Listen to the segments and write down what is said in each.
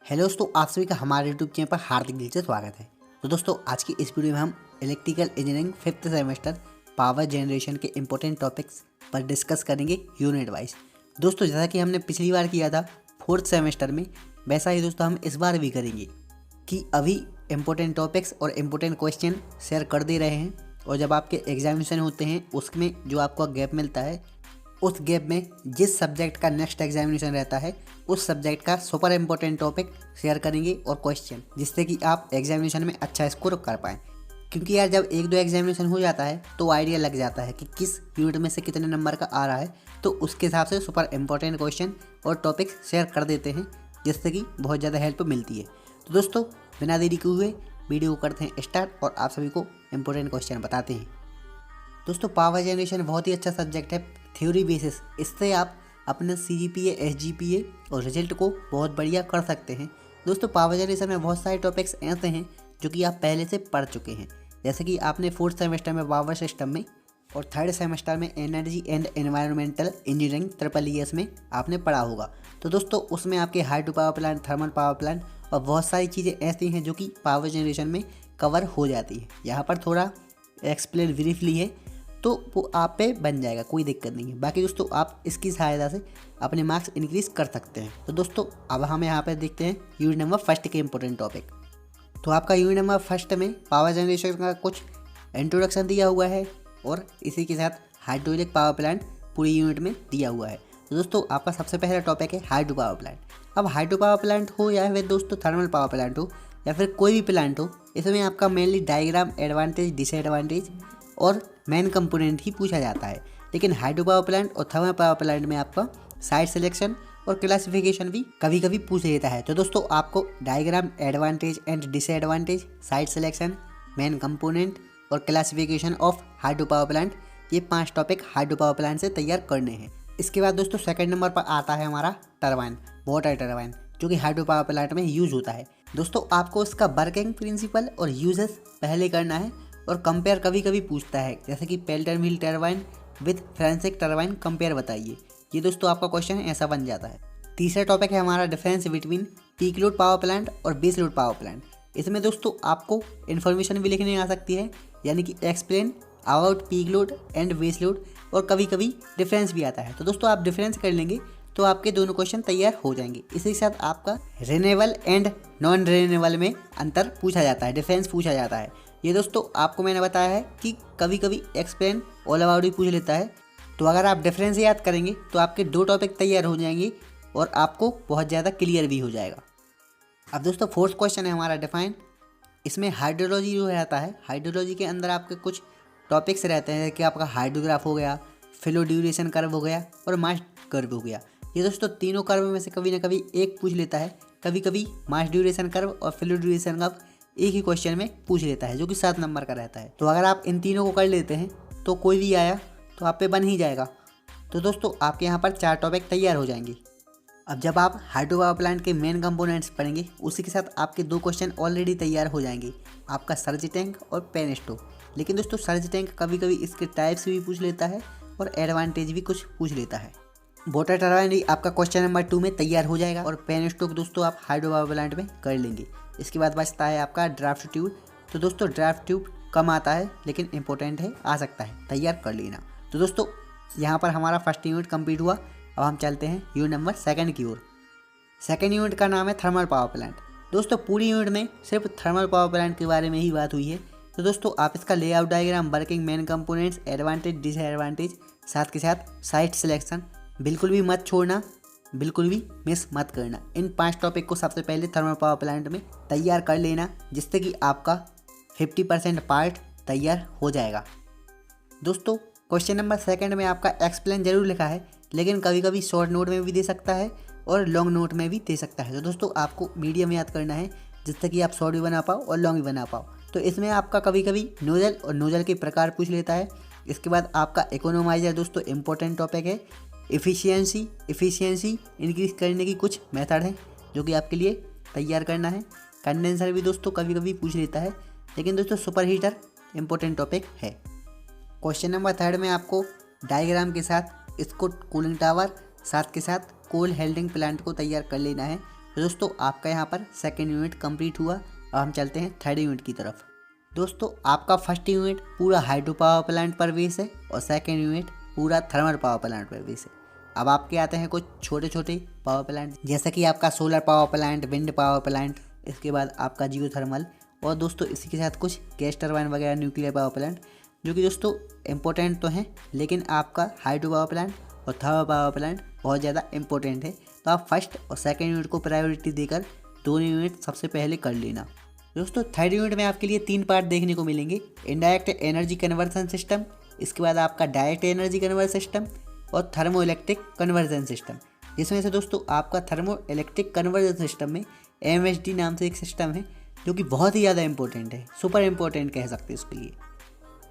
Hello दोस्तों, आप सभी का हमारे यूट्यूब चैनल पर हार्दिक दिल से स्वागत है। तो दोस्तों, आज की इस वीडियो में हम electrical engineering 5th semester power generation के इंपॉर्टेंट टॉपिक्स पर डिस्कस करेंगे यूनिट वाइज। दोस्तों, जैसा कि हमने पिछली बार किया था 4th सेमेस्टर में, वैसा ही दोस्तों हम इस बार भी करेंगे कि अभी इंपॉर्टेंट टॉपिक्स और इम्पोर्टेंट क्वेश्चन शेयर कर दे रहे हैं, और जब आपके एग्जामिनेशन होते हैं उसमें जो आपको गैप मिलता है, उस गैप में जिस सब्जेक्ट का नेक्स्ट एग्जामिनेशन रहता है उस सब्जेक्ट का सुपर इम्पोर्टेंट टॉपिक शेयर करेंगे और क्वेश्चन, जिससे कि आप एग्जामिनेशन में अच्छा स्कोर कर पाएँ। क्योंकि यार जब एक दो एग्जामिनेशन हो जाता है तो आइडिया लग जाता है कि किस यूनिट में से कितने नंबर का आ रहा है, तो उसके हिसाब से सुपर इम्पोर्टेंट क्वेश्चन और टॉपिक शेयर कर देते हैं, जिससे कि बहुत ज़्यादा हेल्प मिलती है। तो दोस्तों, बिना देरी किए हुए वीडियो को करते हैं स्टार्ट और आप सभी को इम्पोर्टेंट क्वेश्चन बताते हैं। दोस्तों, पावर जनरेशन बहुत ही अच्छा सब्जेक्ट है थ्योरी बेसिस। इससे आप अपने CGPA, SGPA और रिजल्ट को बहुत बढ़िया कर सकते हैं। दोस्तों, पावर जनरेशन में बहुत सारे टॉपिक्स ऐसे हैं जो कि आप पहले से पढ़ चुके हैं, जैसे कि आपने 4th सेमेस्टर में पावर सिस्टम में और 3rd सेमेस्टर में energy and environmental engineering EES में आपने पढ़ा होगा। तो दोस्तों, उसमें आपके hydro power plant, thermal power plant और बहुत सारी चीज़ें ऐसी हैं जो कि पावर जनरेशन में कवर हो जाती है। यहाँ पर थोड़ा एक्सप्लेन ब्रीफली है तो वो आप पे बन जाएगा, कोई दिक्कत नहीं है। बाकी दोस्तों, आप इसकी सहायता से अपने मार्क्स इंक्रीज कर सकते हैं। तो दोस्तों, अब हम यहाँ पे देखते हैं यूनिट नंबर 1 के इंपॉर्टेंट टॉपिक। तो आपका यूनिट नंबर 1 में पावर जनरेशन का कुछ इंट्रोडक्शन दिया हुआ है और इसी के साथ हाइड्रोलिक पावर प्लांट पूरी यूनिट में दिया हुआ है। तो दोस्तों, आपका सबसे पहला टॉपिक है हाइड्रो पावर प्लांट। अब हाइड्रो पावर प्लांट हो या फिर दोस्तों थर्मल पावर प्लांट हो या फिर कोई भी प्लांट हो, इसमें आपका मेनली डायग्राम, एडवांटेज, डिसएडवांटेज और मेन कंपोनेंट ही पूछा जाता है। लेकिन हाइड्रो पावर प्लांट और थर्मल पावर प्लांट में आपका साइट सिलेक्शन और क्लासिफिकेशन भी कभी कभी पूछ लेता है। तो दोस्तों, आपको diagram, advantage and disadvantage, site selection, main component और classification of hydro power plant, ये 5 टॉपिक हाइड्रो पावर प्लांट से तैयार करने हैं। इसके बाद दोस्तों, सेकंड नंबर पर आता है हमारा टरबाइन, वाटर टरबाइन, जो कि हाइड्रो पावर प्लांट में यूज होता है। दोस्तों, आपको इसका वर्किंग प्रिंसिपल और यूजेस पहले करना है और कंपेयर कभी कभी पूछता है, जैसे कि Pelton wheel turbine with forensic turbine compare बताइए। ये दोस्तों आपका क्वेश्चन ऐसा बन जाता है। तीसरा टॉपिक है हमारा difference between peak load power plant और बेस लोड पावर प्लांट। इसमें दोस्तों आपको इन्फॉर्मेशन भी लिखने आ सकती है, यानी कि explain about peak load and base load, और कभी कभी डिफरेंस भी आता है। तो दोस्तों, आप डिफरेंस कर लेंगे तो आपके दोनों क्वेश्चन तैयार हो जाएंगे। इसी के साथ आपका रिन्यूएबल एंड नॉन रिन्यूएबल में अंतर पूछा जाता है, डिफरेंस पूछा जाता है। ये दोस्तों आपको मैंने बताया है कि कभी कभी एक्सप्लेन ऑल अबाउट भी पूछ लेता है। तो अगर आप डिफरेंस याद करेंगे तो आपके 2 टॉपिक तैयार हो जाएंगे और आपको बहुत ज़्यादा क्लियर भी हो जाएगा। अब दोस्तों, 4th क्वेश्चन है हमारा डिफाइन। इसमें हाइड्रोलॉजी जो रहता है, हाइड्रोलॉजी के अंदर आपके कुछ टॉपिक्स रहते हैं कि आपका हाइड्रोग्राफ हो गया, फ्लो ड्यूरेशन कर्व हो गया और मास कर्व हो गया। ये दोस्तों तीनों कर्व में से कभी ना कभी एक पूछ लेता है। कभी कभी मास ड्यूरेशन कर्व और फ्लो ड्यूरेशन कर्व एक ही क्वेश्चन में पूछ लेता है, जो कि 7 नंबर का रहता है। तो अगर आप इन तीनों को कर लेते हैं तो कोई भी आया तो आप पे बन ही जाएगा। तो दोस्तों, आपके यहाँ पर 4 टॉपिक तैयार हो जाएंगे। अब जब आप हाइड्रो पावर प्लांट के मेन कंपोनेंट्स पढ़ेंगे, उसी के साथ आपके 2 क्वेश्चन ऑलरेडी तैयार हो जाएंगे, आपका सर्ज टैंक और पेन स्टोव। लेकिन दोस्तों, सर्ज टैंक कभी कभी इसके टाइप्स भी पूछ लेता है और एडवांटेज भी कुछ पूछ लेता है। वाटर टरबाइन भी आपका क्वेश्चन नंबर 2 में तैयार हो जाएगा और पेन स्टोक दोस्तों आप हाइड्रो पावर प्लांट में कर लेंगे। इसके बाद बचता है आपका ड्राफ्ट ट्यूब। तो दोस्तों, ड्राफ्ट ट्यूब कम आता है लेकिन इंपॉर्टेंट है, आ सकता है, तैयार कर लेना। तो दोस्तों, यहाँ पर हमारा फर्स्ट यूनिट कंप्लीट हुआ। अब हम चलते हैं यूनिट नंबर 2 की ओर। सेकेंड यूनिट का नाम है थर्मल पावर प्लांट। दोस्तों, पूरी यूनिट में सिर्फ थर्मल पावर प्लांट के बारे में ही बात हुई है। तो दोस्तों, आप इसका layout diagram, working, main components, advantage, disadvantage, साथ के साथ साइट सिलेक्शन बिल्कुल भी मत छोड़ना, बिल्कुल भी मिस मत करना। इन 5 टॉपिक को सबसे पहले थर्मल पावर प्लांट में तैयार कर लेना, जिससे कि आपका 50% पार्ट तैयार हो जाएगा। दोस्तों, क्वेश्चन नंबर 2 में आपका एक्सप्लेन जरूर लिखा है, लेकिन कभी कभी शॉर्ट नोट में भी दे सकता है और लॉन्ग नोट में भी दे सकता है। तो दोस्तों, आपको मीडियम याद करना है, जिससे कि आप शॉर्ट भी बना पाओ और लॉन्ग भी बना पाओ। तो इसमें आपका कभी कभी नोजल और नोजल के प्रकार पूछ लेता है। इसके बाद आपका इकोनोमाइजर दोस्तों इंपॉर्टेंट टॉपिक है। इफ़िशियंसी इंक्रीज करने की कुछ मेथड है जो कि आपके लिए तैयार करना है। कंडेंसर भी दोस्तों कभी कभी पूछ लेता है, लेकिन दोस्तों सुपर हीटर इंपॉर्टेंट टॉपिक है। क्वेश्चन नंबर 3 में आपको डायग्राम के साथ इसको कूलिंग टावर, साथ के साथ कोल हेल्डिंग प्लांट को तैयार कर लेना है। तो दोस्तों आपका यहाँ पर सेकेंड यूनिट कंप्लीट हुआ। अब हम चलते हैं थर्ड यूनिट की तरफ। दोस्तों आपका फर्स्ट यूनिट पूरा हाइड्रो पावर प्लांट पर बेस है और सेकेंड यूनिट पूरा थर्मल पावर प्लांट पर बेस है। अब आपके आते हैं कुछ छोटे छोटे पावर प्लांट, जैसा कि आपका solar power plant, wind power plant, इसके बाद आपका जियो थर्मल, और दोस्तों इसी के साथ कुछ गैस टरबाइन वगैरह, न्यूक्लियर पावर प्लांट, जो कि दोस्तों इंपॉर्टेंट तो हैं, लेकिन आपका हाइड्रो पावर प्लांट और थर्मल पावर प्लांट बहुत ज़्यादा इंपॉर्टेंट है। तो आप फर्स्ट और सेकेंड यूनिट को प्रायोरिटी देकर दोनों यूनिट सबसे पहले कर लेना। दोस्तों थर्ड यूनिट में आपके लिए 3 पार्ट देखने को मिलेंगे। इनडायरेक्ट एनर्जी कन्वर्सन सिस्टम, इसके बाद आपका डायरेक्ट एनर्जी कन्वर्सन सिस्टम और थर्मो इलेक्ट्रिक कन्वर्जन सिस्टम। जिसमें से दोस्तों आपका थर्मो इलेक्ट्रिक कन्वर्जन सिस्टम में MSD नाम से एक सिस्टम है, जो कि बहुत ही ज़्यादा इंपॉर्टेंट है, सुपर इंपॉर्टेंट कह सकते हैं उसके लिए।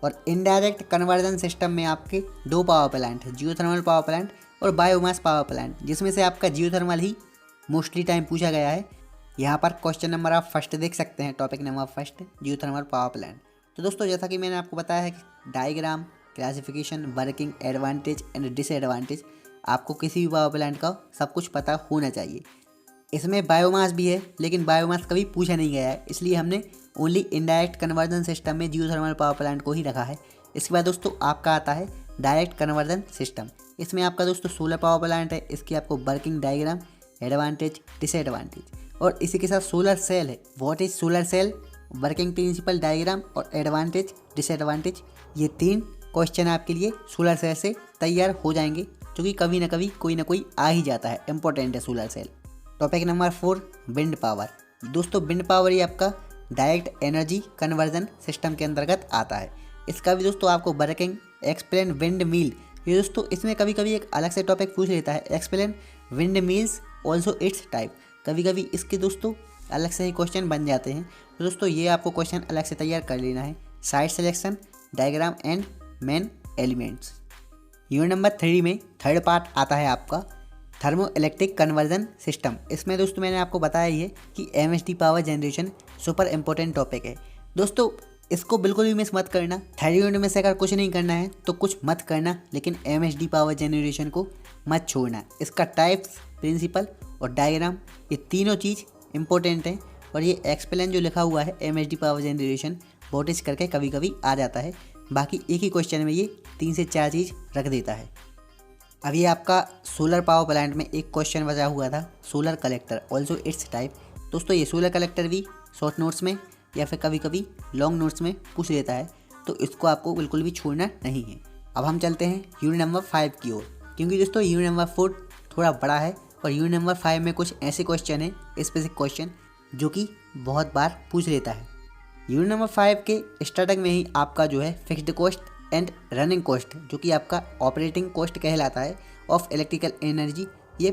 और इनडायरेक्ट कन्वर्जन सिस्टम में आपके 2 पावर प्लांट है, जियो थर्मल पावर प्लांट और बायोमास पावर प्लांट, जिसमें से आपका जियो थर्मल ही मोस्टली टाइम पूछा गया है। यहाँ पर क्वेश्चन नंबर आप फर्स्ट देख सकते हैं, टॉपिक नंबर फर्स्ट, जियो थर्मल पावर प्लांट। तो दोस्तों जैसा कि मैंने आपको बताया है कि diagram, classification, working, advantage and disadvantage आपको किसी भी पावर प्लांट का सब कुछ पता होना चाहिए। इसमें बायोमास भी है, लेकिन बायोमास कभी पूछा नहीं गया है, इसलिए हमने ओनली इनडायरेक्ट कन्वर्जन सिस्टम में जियो थर्मल पावर प्लांट को ही रखा है। इसके बाद दोस्तों आपका आता है डायरेक्ट कन्वर्जन सिस्टम। इसमें आपका दोस्तों सोलर पावर प्लांट है, इसकी आपको वर्किंग डायग्राम, एडवांटेज, डिसएडवांटेज, और इसी के साथ सोलर सेल है, what is solar cell, working principle diagram और एडवांटेज, डिसएडवांटेज। ये 3 क्वेश्चन आपके लिए सोलर सेल से तैयार हो जाएंगे, जो कि कभी ना कभी कोई ना कोई आ ही जाता है, इंपॉर्टेंट है solar cell. Topic number 4, wind power. दोस्तों विंड पावर ही आपका डायरेक्ट एनर्जी कन्वर्जन सिस्टम के अंतर्गत आता है। इसका भी दोस्तों आपको वर्किंग, एक्सप्लेन विंड मिल, ये दोस्तों इसमें कभी कभी एक अलग से टॉपिक पूछ लेता है, explain wind mills also it's type. कभी कभी इसके दोस्तों अलग से ही क्वेश्चन बन जाते हैं, तो दोस्तों ये आपको क्वेश्चन अलग से तैयार कर लेना है। Site selection, diagram and main elements. Unit number 3 में थर्ड पार्ट आता है आपका थर्मो इलेक्ट्रिक कन्वर्जन सिस्टम। इसमें दोस्तों मैंने आपको बताया ही है कि MSD power generation super important topic है। दोस्तों इसको बिल्कुल भी मिस मत करना। थर्ड यूनिट में से अगर कुछ नहीं करना है तो कुछ मत करना, लेकिन MSD पावर जनरेशन को मत छोड़ना। इसका टाइप्स, प्रिंसिपल और डायग्राम, ये तीनों चीज़ इंपॉर्टेंट हैं। और ये एक्सप्लेन जो लिखा हुआ है MSD पावर जनरेशन, वोटेज करके कभी कभी आ जाता है, बाकी एक ही क्वेश्चन में ये 3 से 4 चीज़ रख देता है। अब ये आपका सोलर पावर प्लांट में एक क्वेश्चन बचा हुआ था, solar collector also it's type. दोस्तों ये सोलर कलेक्टर भी शॉर्ट नोट्स में या फिर कभी कभी लॉन्ग नोट्स में पूछ लेता है, तो इसको आपको बिल्कुल भी छोड़ना नहीं है। अब हम चलते हैं यूनिट नंबर 5 की ओर, क्योंकि दोस्तों यूनिट नंबर 4 थोड़ा बड़ा है और यूनिट नंबर 5 में कुछ ऐसे क्वेश्चन हैं, स्पेसिफिक क्वेश्चन, जो कि बहुत बार पूछ लेता है। यूनिट नंबर 5 के स्टार्टिंग में ही आपका जो है fixed cost and running cost, जो कि आपका ऑपरेटिंग कॉस्ट कहलाता है ऑफ इलेक्ट्रिकल एनर्जी, ये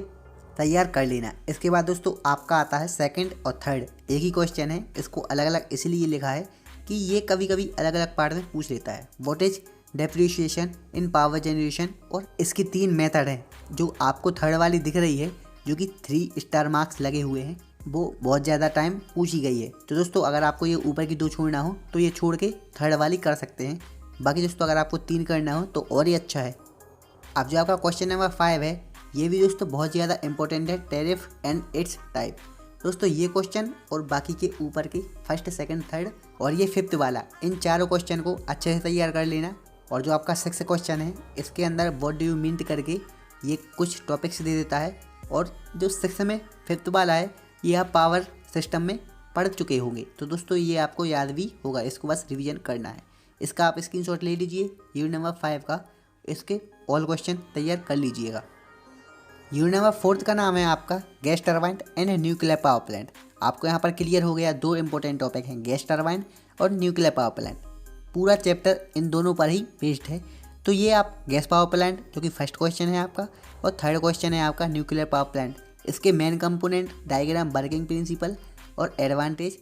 तैयार कर लेना। इसके बाद दोस्तों आपका आता है सेकंड और थर्ड, एक ही क्वेश्चन है, इसको अलग अलग इसीलिए लिखा है कि ये कभी कभी अलग अलग पार्ट में पूछ लेता है। वोल्टेज, डेप्रिसिएशन इन पावर जनरेशन, और इसकी 3 मेथड हैं। जो आपको थर्ड वाली दिख रही है, जो कि 3 स्टार मार्क्स लगे हुए हैं, वो बहुत ज़्यादा टाइम पूछी गई है। तो दोस्तों अगर आपको ये ऊपर की 2 छोड़ना हो तो ये छोड़ के थर्ड वाली कर सकते हैं। बाकी दोस्तों अगर आपको 3 करना हो तो और ही अच्छा है। अब जो आपका क्वेश्चन नंबर 5 है, ये भी दोस्तों बहुत ज़्यादा इंपॉर्टेंट है, टैरिफ एंड इट्स टाइप। दोस्तों ये क्वेश्चन और बाकी के ऊपर के फर्स्ट, सेकंड, थर्ड और ये 5th वाला, इन चारों क्वेश्चन को अच्छे से तैयार कर लेना। और जो आपका 6th क्वेश्चन है, इसके अंदर व्हाट डू यू मीन करके ये कुछ टॉपिक्स दे देता है। और जो 6th में 5th वाला है, ये आप पावर सिस्टम में पढ़ चुके होंगे, तो दोस्तों ये आपको याद भी होगा, इसको बस रिवीजन करना है। इसका आप स्क्रीनशॉट ले लीजिए यूनिट नंबर 5 का, इसके ऑल क्वेश्चन तैयार कर लीजिएगा। यूनिट नंबर 4 का नाम है आपका gas turbine and nuclear power plant. आपको यहाँ पर क्लियर हो गया, 2 इंपॉर्टेंट टॉपिक हैं, गैस टरबाइन और न्यूक्लियर पावर प्लांट। पूरा चैप्टर इन दोनों पर ही बेस्ड है। तो ये आप गैस पावर प्लांट, जो कि फर्स्ट क्वेश्चन है आपका, और थर्ड क्वेश्चन है आपका न्यूक्लियर पावर प्लांट। इसके main component, diagram, working principle और एडवांटेज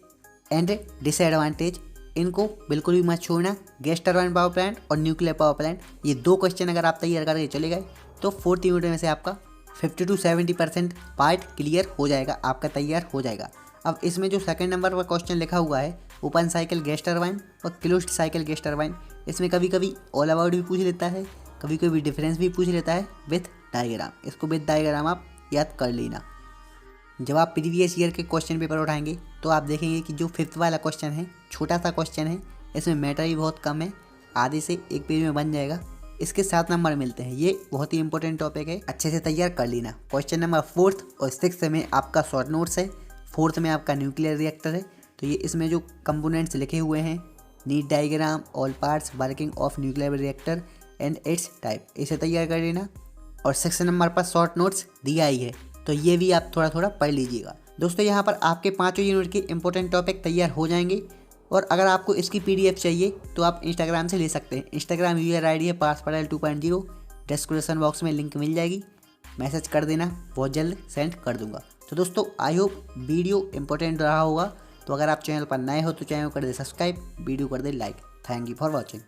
एंड डिसएडवांटेज, इनको बिल्कुल भी मत छोड़ना। गैस टरबाइन पावर प्लांट और न्यूक्लियर पावर प्लांट, ये 2 क्वेश्चन अगर आप तैयार करके चले गए तो 4th यूनिट में से आपका 50 to 70% पार्ट क्लियर हो जाएगा, आपका तैयार हो जाएगा। अब इसमें जो सेकंड नंबर पर क्वेश्चन लिखा हुआ है, ओपन साइकिल गैस टरबाइन और क्लोज्ड साइकिल गैस टरबाइन, इसमें कभी कभी ऑल अबाउट भी पूछ लेता है, कभी कभी डिफरेंस भी पूछ लेता है विथ डायग्राम। इसको विथ डायग्राम आप याद कर लेना। जब आप प्रीवियस ईयर के क्वेश्चन पेपर उठाएंगे तो आप देखेंगे कि जो 5th वाला क्वेश्चन है, छोटा सा क्वेश्चन है, इसमें मैटर भी बहुत कम है, आधे से एक पेज में बन जाएगा। इसके 7 नंबर मिलते हैं। ये बहुत ही इंपॉर्टेंट टॉपिक है, अच्छे से तैयार कर लेना। क्वेश्चन नंबर 4th और 6th में आपका शॉर्ट नोट्स है, 4th में आपका न्यूक्लियर रिएक्टर है। तो ये इसमें जो कंपोनेंट्स लिखे हुए हैं, need diagram, all parts, working of nuclear reactor and it's type, इसे तैयार कर लेना। और 6 नंबर पर शॉर्ट नोट्स दिया ही है, तो ये भी आप थोड़ा थोड़ा पढ़ लीजिएगा। दोस्तों यहाँ पर आपके 5 यूनिट के इंपॉर्टेंट टॉपिक तैयार हो जाएंगे। और अगर आपको इसकी PDF चाहिए तो आप इंस्टाग्राम से ले सकते हैं। इंस्टाग्राम यूजर ID है पार्थपटेल 2.0, डिस्क्रिप्शन बॉक्स में लिंक मिल जाएगी, मैसेज कर देना, बहुत जल्द सेंड कर दूंगा। तो दोस्तों आई होप वीडियो इंपॉर्टेंट रहा होगा। तो अगर आप चैनल पर नए हो तो चैनल को कर दे सब्सक्राइब, वीडियो कर they like. Thank you for watching.